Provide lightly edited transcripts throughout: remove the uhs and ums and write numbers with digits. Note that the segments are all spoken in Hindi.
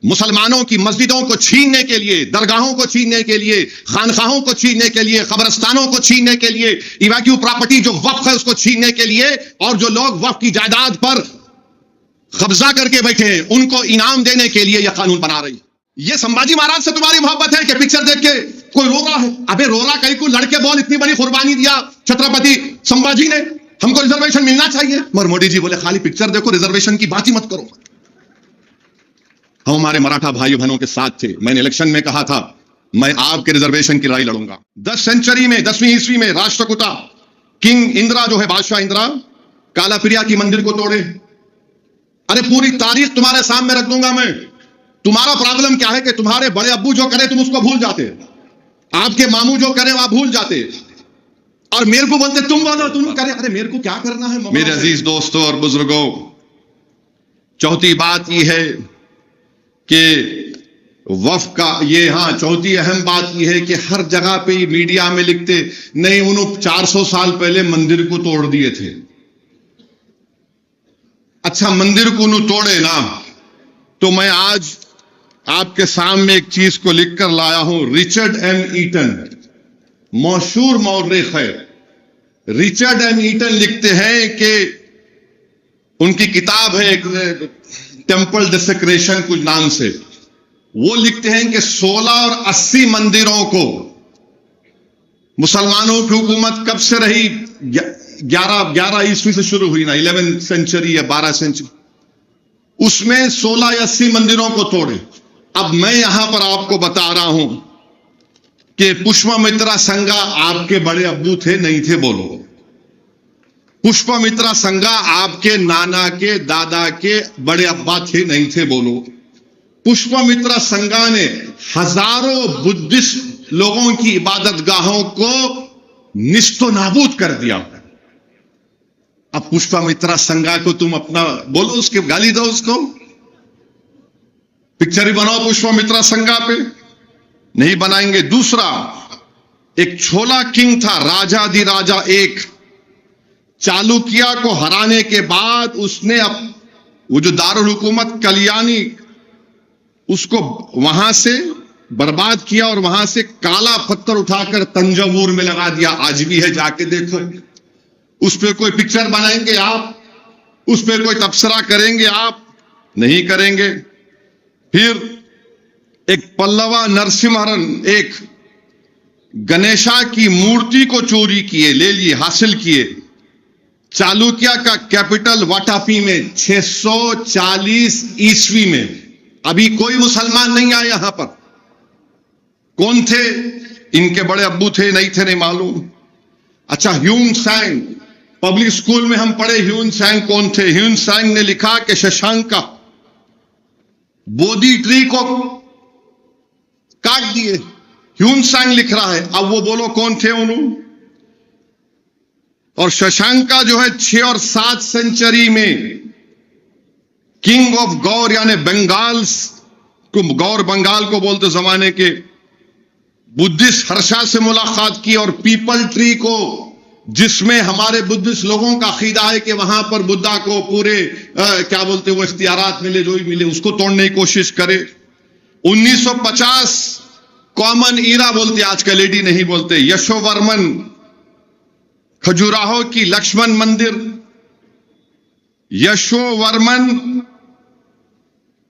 मुसलमानों की मस्जिदों को छीनने के लिए, दरगाहों को छीनने के लिए, खानखाहों को छीनने के लिए, कब्रस्तानों को छीनने के लिए, इवाक्यू प्रॉपर्टी जो वक्फ है उसको छीनने के लिए, और जो लोग वक्फ की जायदाद पर कब्जा करके बैठे हैं उनको इनाम देने के लिए यह कानून बना रही है। ये संभाजी महाराज से तुम्हारी मोहब्बत है कि पिक्चर देख के कोई रो रहा है? अबे रो रहा कहीं को, लड़के बोल इतनी बड़ी कुर्बानी दिया छत्रपति संभाजी ने, हमको रिजर्वेशन मिलना चाहिए। मगर मोदी जी बोले खाली पिक्चर देखो, रिजर्वेशन की बात ही मत करो। हम हमारे मराठा भाई बहनों के साथ थे। मैंने इलेक्शन में कहा था मैं आपके रिजर्वेशन की लड़ाई लड़ूंगा। 10वीं सेंचुरी में 10वीं ईस्वी में राष्ट्रकूटा किंग इंदिरा जो है, बादशाह इंदिरा, कालाप्रिया की मंदिर को तोड़े। अरे पूरी तारीख तुम्हारे सामने रख दूंगा मैं। तुम्हारा प्रॉब्लम क्या है कि तुम्हारे बड़े अब्बू जो करे तुम उसको भूल जाते, आपके मामू जो करे वहां भूल जाते, और मेरे को बोलते तुम बोलो तुम करे। अरे मेरे को क्या करना है? मेरे अजीज दोस्तों और बुजुर्गों, चौथी बात यह है कि वफ का ये, हाँ चौथी अहम बात यह है कि हर जगह पे मीडिया में लिखते नहीं उन्होंने 400 साल पहले मंदिर को तोड़ दिए थे। अच्छा मंदिर को उन्होंने तोड़े ना, तो मैं आज आपके सामने एक चीज को लिखकर लाया हूं। रिचर्ड एम ईटन, मशहूर मौर्रिख है, रिचर्ड एम ईटन लिखते हैं कि उनकी किताब है एक टेम्पल डिसेक्रेशन कुछ नाम से, वो लिखते हैं कि 16 और 80 मंदिरों को मुसलमानों की हुकूमत कब से रही? 11 ईस्वी से शुरू हुई ना, 11th सेंचुरी या 12 सेंचुरी, उसमें 16 या 80 मंदिरों को तोड़े। अब मैं यहां पर आपको बता रहा हूं कि पुष्पमित्रा संगा आपके बड़े अब्बू थे नहीं थे? बोलो। पुष्पमित्रा संगा आपके नाना के दादा के बड़े अब्बा थे नहीं थे? बोलो। पुष्पमित्रा संगा ने हजारों बुद्धिस्ट लोगों की इबादत गाहों को निस्तो नाबूद कर दिया। अब पुष्पमित्रा संगा को तुम अपना बोलो, उसके गाली दो, उसको पिक्चर ही बनाओ पुष्पमित्रा संगा पे, नहीं बनाएंगे। दूसरा, एक छोला किंग था, राजाधिराजा एक, चालुक्या को हराने के बाद उसने वो जो दारुल हुकूमत कल्याणी उसको वहां से बर्बाद किया और वहां से काला पत्थर उठाकर तंजावुर में लगा दिया। आज भी है, जाके देखो। उस पर कोई पिक्चर बनाएंगे आप? उस पर कोई तबसरा करेंगे आप? नहीं करेंगे। फिर एक पल्लवा नरसिम्हरन एक गणेशा की मूर्ति को चोरी किए, ले लिए, हासिल किए। चालुक्या का कैपिटल वाटापी में 640 ईस्वी में। अभी कोई मुसलमान नहीं आया यहां पर। कौन थे? इनके बड़े अब्बू थे नहीं थे? नहीं मालूम। अच्छा, ह्यून सैंग, पब्लिक स्कूल में हम पढ़े। ह्यून सैंग कौन थे? ह्यून सैंग ने लिखा कि शशांक का बोधि ट्री को काट दिए। ह्यून सैंग लिख रहा है। अब वो बोलो कौन थे उन्होंने? और शशांका जो है 6 और 7 सेंचुरी में किंग ऑफ गौर यानी बंगाल्स को, गौर बंगाल को बोलते जमाने के, बुद्धिस्ट हर्षा से मुलाकात की और पीपल ट्री को, जिसमें हमारे बुद्धिस्ट लोगों का अकीदा है कि वहां पर बुद्धा को पूरे क्या बोलते वो इख्तियारात मिले, जो भी मिले, उसको तोड़ने की कोशिश करे। 1950 कॉमन ईरा बोलते, आजकल एडी नहीं बोलते। यशोवर्मन खजुराहो की लक्ष्मण मंदिर, यशोवर्मन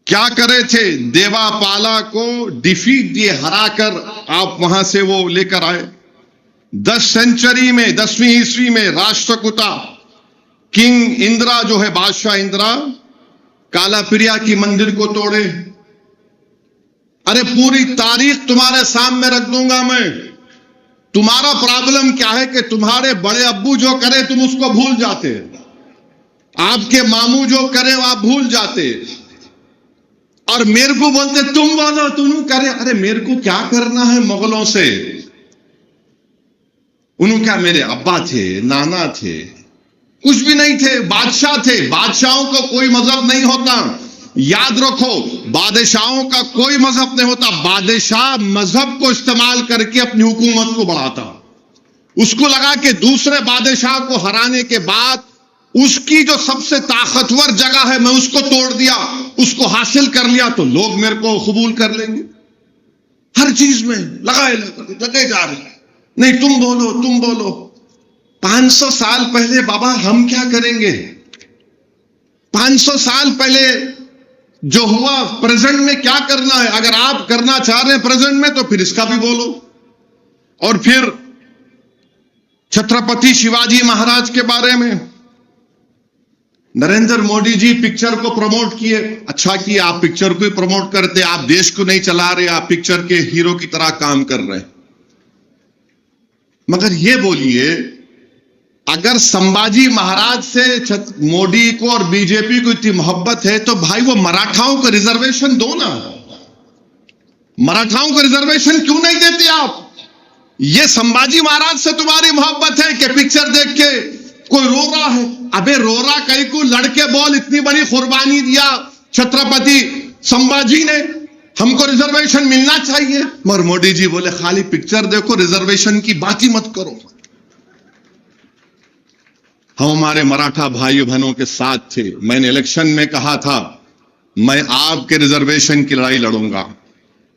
क्या करे थे? देवापाला को डिफीट दिए, हराकर आप वहां से वो लेकर आए। 10 सेंचुरी में 10वीं ईस्वी में राष्ट्रकूटा किंग इंदिरा जो है, बादशाह इंदिरा, कालाप्रिया की मंदिर को तोड़े। अरे पूरी तारीख तुम्हारे सामने रख दूंगा मैं। तुम्हारा प्रॉब्लम क्या है कि तुम्हारे बड़े अब्बू जो करे तुम उसको भूल जाते, आपके मामू जो करे वो आप भूल जाते, और मेरे को बोलते तुम बोलो तुम करे। अरे मेरे को क्या करना है मुगलों से? उन्होंने क्या, मेरे अब्बा थे, नाना थे, कुछ भी नहीं थे, बादशाह थे। बादशाहों को कोई मजहब नहीं होता, याद रखो। बादशाहों का कोई मजहब नहीं होता। बादशाह मजहब को इस्तेमाल करके अपनी हुकूमत को बढ़ाता। उसको लगा कि दूसरे बादशाह को हराने के बाद उसकी जो सबसे ताकतवर जगह है मैं उसको तोड़ दिया, उसको हासिल कर लिया तो लोग मेरे को कबूल कर लेंगे। हर चीज में लगे जा रहे हैं, नहीं तुम बोलो। 500 साल पहले बाबा हम क्या करेंगे? 500 साल पहले जो हुआ प्रेजेंट में क्या करना है? अगर आप करना चाह रहे हैं प्रेजेंट में तो फिर इसका भी बोलो। और फिर छत्रपति शिवाजी महाराज के बारे में नरेंद्र मोदी जी पिक्चर को प्रमोट किए। अच्छा किया, आप पिक्चर को ही प्रमोट करते, आप देश को नहीं चला रहे, आप पिक्चर के हीरो की तरह काम कर रहे हैं। मगर ये बोलिए, अगर संभाजी महाराज से मोदी को और बीजेपी को इतनी मोहब्बत है तो भाई वो मराठाओं को रिजर्वेशन दो ना। मराठाओं को रिजर्वेशन क्यों नहीं देते आप? ये संभाजी महाराज से तुम्हारी मोहब्बत है कि पिक्चर देख के कोई रो रहा है? अबे रो रहा कहीं को, लड़के बोल, इतनी बड़ी कुर्बानी दिया छत्रपति संभाजी ने, हमको रिजर्वेशन मिलना चाहिए। मगर मोदी जी बोले खाली पिक्चर देखो, रिजर्वेशन की बात ही मत करो। हम हमारे मराठा भाई बहनों के साथ थे। मैंने इलेक्शन में कहा था मैं आपके रिजर्वेशन की लड़ाई लड़ूंगा।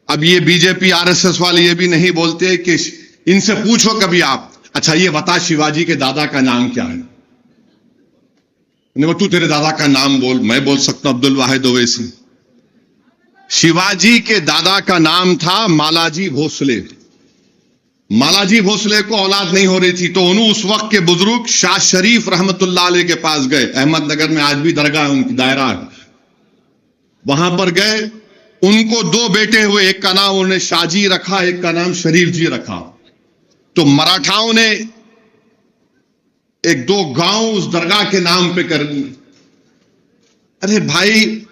अब ये बीजेपी आरएसएस वाले ये भी नहीं बोलते कि इनसे पूछो कभी आप, अच्छा ये बता शिवाजी के दादा का नाम क्या है? तू तेरे दादा का नाम बोल। मैं बोल सकता हूं अब्दुल वाहिद ओवैसी। शिवाजी के दादा का नाम था मालाजी भोसले। मालाजी भोसले को औलाद नहीं हो रही थी तो उन्होंने उस वक्त के बुजुर्ग शाह शरीफ रहमतुल्लाह अलैह के पास गए। अहमदनगर में आज भी दरगाह है, उनकी दायरा है, वहां पर गए। उनको 2 बेटे हुए, एक का नाम उन्होंने शाहजी रखा, एक का नाम शरीफ जी रखा। तो मराठाओं ने 1-2 गांव उस दरगाह के नाम पे कर दिए। अरे भाई,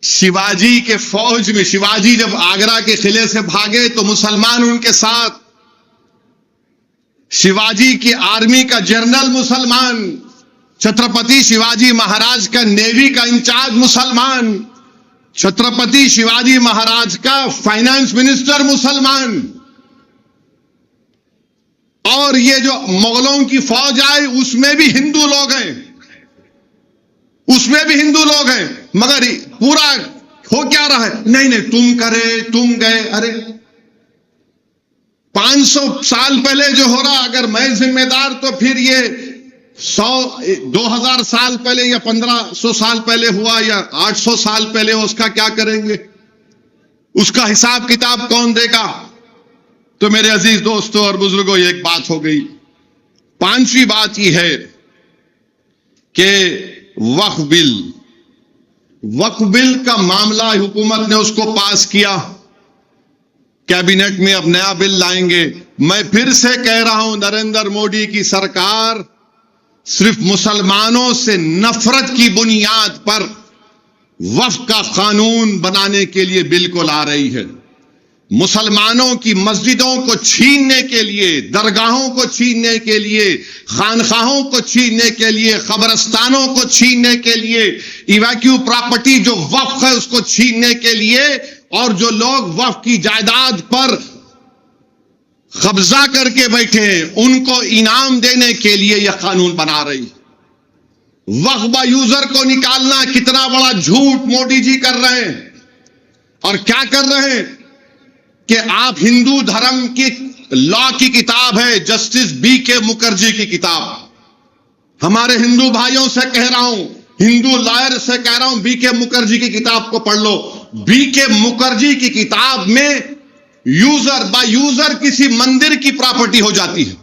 शिवाजी के फौज में, शिवाजी जब आगरा के किले से भागे तो मुसलमान उनके साथ, शिवाजी की आर्मी का जनरल मुसलमान, छत्रपति शिवाजी महाराज का नेवी का इंचार्ज मुसलमान, छत्रपति शिवाजी महाराज का फाइनेंस मिनिस्टर मुसलमान, और ये जो मुगलों की फौज आई उसमें भी हिंदू लोग हैं, उसमें भी हिंदू लोग हैं। मगर पूरा हो क्या रहा है? नहीं तुम करे, तुम गए। अरे 500 साल पहले जो हो रहा, अगर मैं जिम्मेदार तो फिर ये 2000 साल पहले या 1500 साल पहले हुआ या 800 साल पहले, उसका क्या करेंगे? उसका हिसाब किताब कौन देगा? तो मेरे अजीज दोस्तों और बुजुर्गों, एक बात हो गई। 5वीं बात यह है कि वक्फ बिल का मामला हुकूमत ने उसको पास किया, कैबिनेट में अब नया बिल लाएंगे। मैं फिर से कह रहा हूं, नरेंद्र मोदी की सरकार सिर्फ मुसलमानों से नफरत की बुनियाद पर वक्फ का कानून बनाने के लिए बिल को ला रही है। मुसलमानों की मस्जिदों को छीनने के लिए, दरगाहों को छीनने के लिए, खानखाहों को छीनने के लिए, कब्रस्तानों को छीनने के लिए, इवैक्यू प्रॉपर्टी जो वक्फ है उसको छीनने के लिए, और जो लोग वक्फ की जायदाद पर कब्जा करके बैठे हैं उनको इनाम देने के लिए यह कानून बना रही है। वक्फ बा यूजर को निकालना कितना बड़ा झूठ मोदी जी कर रहे हैं। और क्या कर रहे हैं कि आप हिंदू धर्म की लॉ की किताब है, जस्टिस BK मुखर्जी की किताब, हमारे हिंदू भाइयों से कह रहा हूं, हिंदू लॉयर से कह रहा हूं, BK मुखर्जी की किताब को पढ़ लो। BK मुखर्जी की किताब में बाय यूजर किसी मंदिर की प्रॉपर्टी हो जाती है,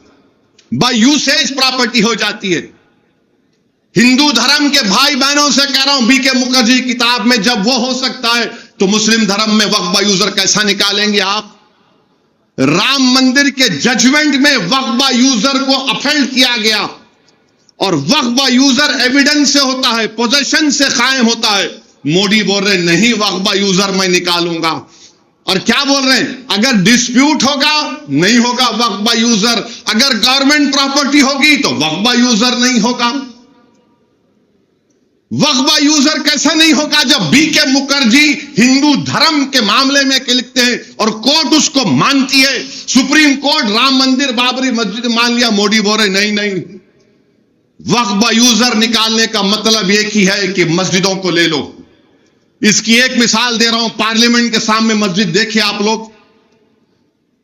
बाय यूसेज प्रॉपर्टी हो जाती है। हिंदू धर्म के भाई बहनों से कह रहा हूं, BK मुखर्जी की किताब में जब वो हो सकता है तो मुस्लिम धर्म में वक्फ बाय यूजर कैसा निकालेंगे आप? राम मंदिर के जजमेंट में वक्फ बाय यूजर को अपहेल्ड किया गया, और वक्फ बाय यूजर एविडेंस से होता है, पोजेशन से कायम होता है। मोदी बोल रहे नहीं, वक्फ बाय यूजर मैं निकालूंगा। और क्या बोल रहे हैं? अगर डिस्प्यूट होगा नहीं होगा वक्फ बाय यूजर, अगर गवर्नमेंट प्रॉपर्टी होगी तो वक्फ बाय यूजर नहीं होगा। वक्फ बाय यूजर कैसा नहीं होगा? जब BK मुखर्जी हिंदू धर्म के मामले में लिखते हैं और कोर्ट उसको मानती है, सुप्रीम कोर्ट राम मंदिर बाबरी मस्जिद मान लिया, मोदी बोल रहे नहीं, वक्फ बाय यूजर निकालने का मतलब एक ही है कि मस्जिदों को ले लो, इसकी एक मिसाल दे रहा हूं, पार्लियामेंट के सामने मस्जिद देखिए आप लोग।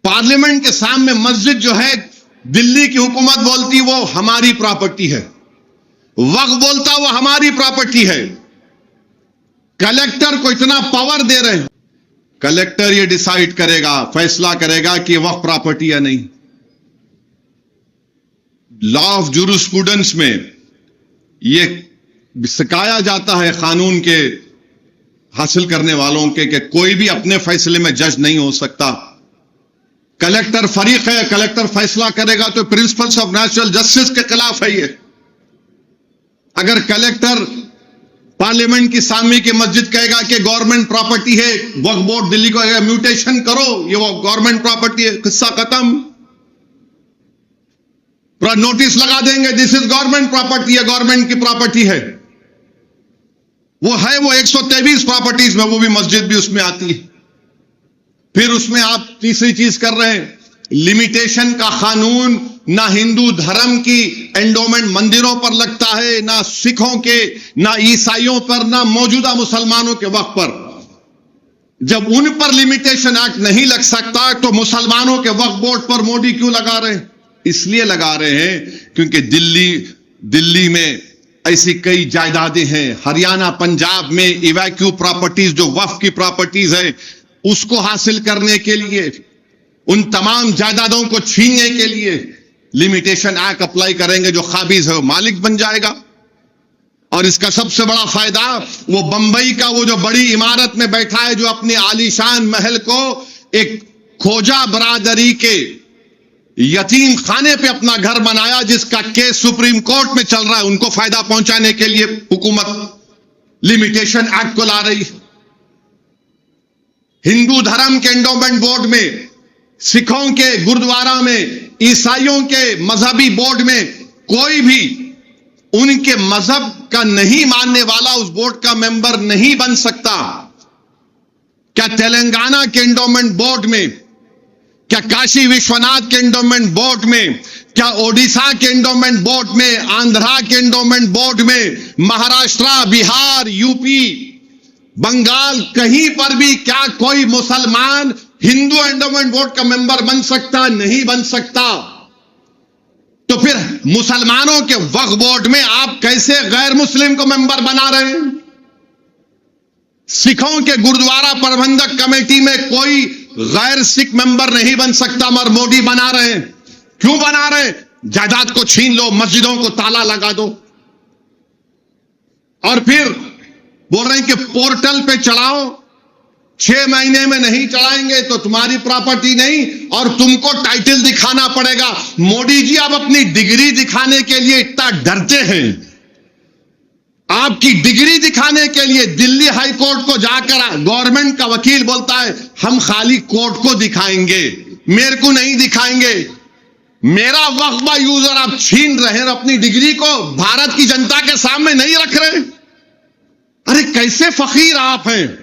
पार्लियामेंट के सामने मस्जिद जो है, दिल्ली की हुकूमत बोलती वो हमारी प्रॉपर्टी है, वक्फ बोलता वो हमारी प्रॉपर्टी है। कलेक्टर को इतना पावर दे रहे हैं, कलेक्टर ये डिसाइड करेगा, फैसला करेगा कि वक्फ प्रॉपर्टी या नहीं। लॉ ऑफ जूरिस्प्रूडेंस में ये सिखाया जाता है कानून के हासिल करने वालों के कि कोई भी अपने फैसले में जज नहीं हो सकता। कलेक्टर फरीक है, कलेक्टर फैसला करेगा तो प्रिंसिपल्स ऑफ नेचुरल जस्टिस के खिलाफ है ये। अगर कलेक्टर पार्लियामेंट की सामने की मस्जिद कहेगा कि गवर्नमेंट प्रॉपर्टी है, वक्फ बोर्ड दिल्ली को म्यूटेशन करो, ये वो गवर्नमेंट प्रॉपर्टी है, किस्सा खत्म। पूरा नोटिस लगा देंगे, दिस इज गवर्नमेंट प्रॉपर्टी है, गवर्नमेंट की प्रॉपर्टी है। वो है वो 123 प्रॉपर्टीज में, वो भी मस्जिद भी उसमें आती है। फिर उसमें आप तीसरी चीज कर रहे हैं, लिमिटेशन का कानून। ना हिंदू धर्म की एंडोमेंट मंदिरों पर लगता है, ना सिखों के, ना ईसाइयों पर, ना मौजूदा मुसलमानों के वक्त पर। जब उन पर लिमिटेशन एक्ट नहीं लग सकता तो मुसलमानों के वक्फ बोर्ड पर मोदी क्यों लगा रहे हैं? इसलिए लगा रहे हैं क्योंकि दिल्ली में ऐसी कई जायदादें हैं, हरियाणा पंजाब में इवैक्यू प्रॉपर्टीज जो वक्फ की प्रॉपर्टीज है, उसको हासिल करने के लिए, उन तमाम जायदादों को छीनने के लिए लिमिटेशन एक्ट अप्लाई करेंगे। जो काबिज है वो मालिक बन जाएगा। और इसका सबसे बड़ा फायदा वो बंबई का वो जो बड़ी इमारत में बैठा है, जो अपने आलीशान महल को एक खोजा बरादरी के यतीम खाने पे अपना घर बनाया, जिसका केस सुप्रीम कोर्ट में चल रहा है, उनको फायदा पहुंचाने के लिए हुकूमत लिमिटेशन एक्ट को ला रही। हिंदू धर्म के एंडोमेंट बोर्ड में, सिखों के गुरुद्वारा में, ईसाइयों के मजहबी बोर्ड में कोई भी उनके मजहब का नहीं मानने वाला उस बोर्ड का मेंबर नहीं बन सकता। क्या तेलंगाना के एंडोमेंट बोर्ड में, क्या काशी विश्वनाथ के एंडोमेंट बोर्ड में, क्या ओडिशा के एंडोमेंट बोर्ड में, आंध्रा के एंडोमेंट बोर्ड में, महाराष्ट्र, बिहार, यूपी, बंगाल, कहीं पर भी क्या कोई मुसलमान हिंदू एंडोमेंट बोर्ड का मेंबर बन सकता? नहीं बन सकता। तो फिर मुसलमानों के वक्फ बोर्ड में आप कैसे गैर मुस्लिम को मेंबर बना रहे हैं? सिखों के गुरुद्वारा प्रबंधक कमेटी में कोई गैर सिख मेंबर नहीं बन सकता, मगर मोदी बना रहे हैं। क्यों बना रहे हैं? जायदाद को छीन लो, मस्जिदों को ताला लगा दो, और फिर बोल रहे हैं कि पोर्टल पे चढ़ाओ, 6 महीने में नहीं चढ़ाएंगे तो तुम्हारी प्रॉपर्टी नहीं, और तुमको टाइटल दिखाना पड़ेगा। मोदी जी, आप अपनी डिग्री दिखाने के लिए इतना डरते हैं, आपकी डिग्री दिखाने के लिए दिल्ली हाई कोर्ट को जाकर गवर्नमेंट का वकील बोलता है हम खाली कोर्ट को दिखाएंगे, मेरे को नहीं दिखाएंगे। मेरा वक्फा यूजर आप छीन रहे हैं, अपनी डिग्री को भारत की जनता के सामने नहीं रख रहे। अरे कैसे फकीर आप हैं।